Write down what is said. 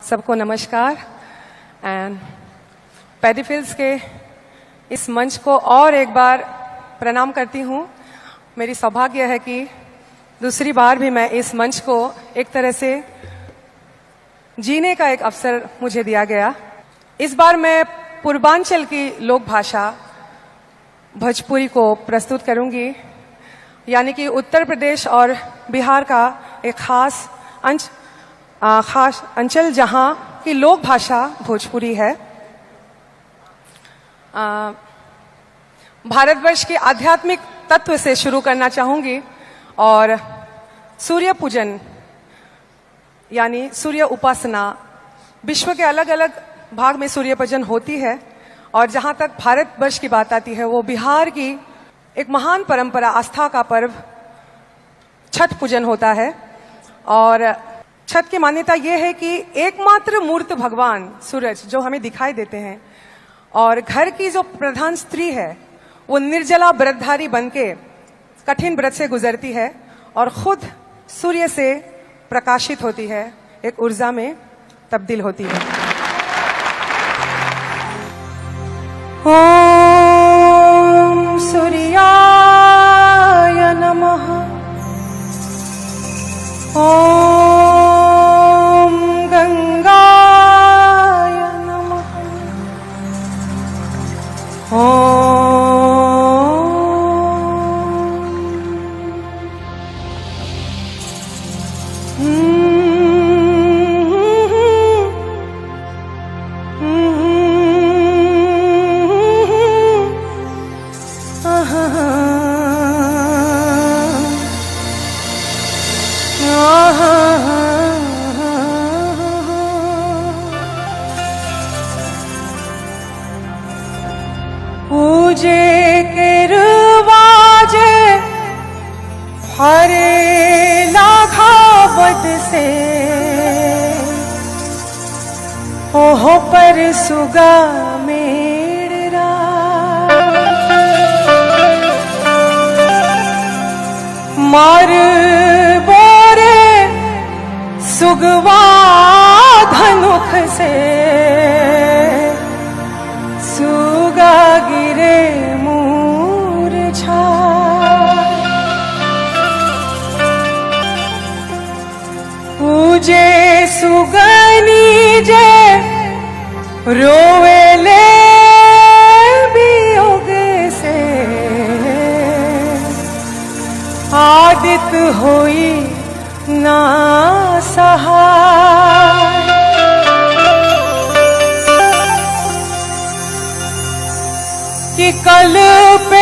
सबको नमस्कार एंड पेडीफिल्स के इस मंच को और एक बार प्रणाम करती हूँ। मेरी सौभाग्य है कि दूसरी बार भी मैं इस मंच को एक तरह से जीने का एक अवसर मुझे दिया गया। इस बार मैं पूर्वांचल की लोक भाषा भोजपुरी को प्रस्तुत करूंगी, यानी कि उत्तर प्रदेश और बिहार का एक खास अंचल जहां की लोक भाषा भोजपुरी है। भारतवर्ष के आध्यात्मिक तत्व से शुरू करना चाहूंगी और सूर्य पूजन यानी सूर्य उपासना विश्व के अलग अलग भाग में सूर्य पूजन होती है, और जहां तक भारतवर्ष की बात आती है वो बिहार की एक महान परंपरा आस्था का पर्व छठ पूजन होता है। और छठ की मान्यता यह है कि एकमात्र मूर्त भगवान सूरज जो हमें दिखाई देते हैं, और घर की जो प्रधान स्त्री है वो निर्जला व्रतधारी बनके कठिन व्रत से गुजरती है और खुद सूर्य से प्रकाशित होती है, एक ऊर्जा में तब्दील होती है। ओम सूर्याय नमः। ओम गंगाय नमः। पूजे के रुवाजे हरे लाखावत से, ओह पर सुगा मेरा मार बोरे सुगवा धनुख से, सुगा गिरे मूर्छा। पूजे सुगनी जे रोवेले वियोग से, आदित होई ना सहाय। कि कल पे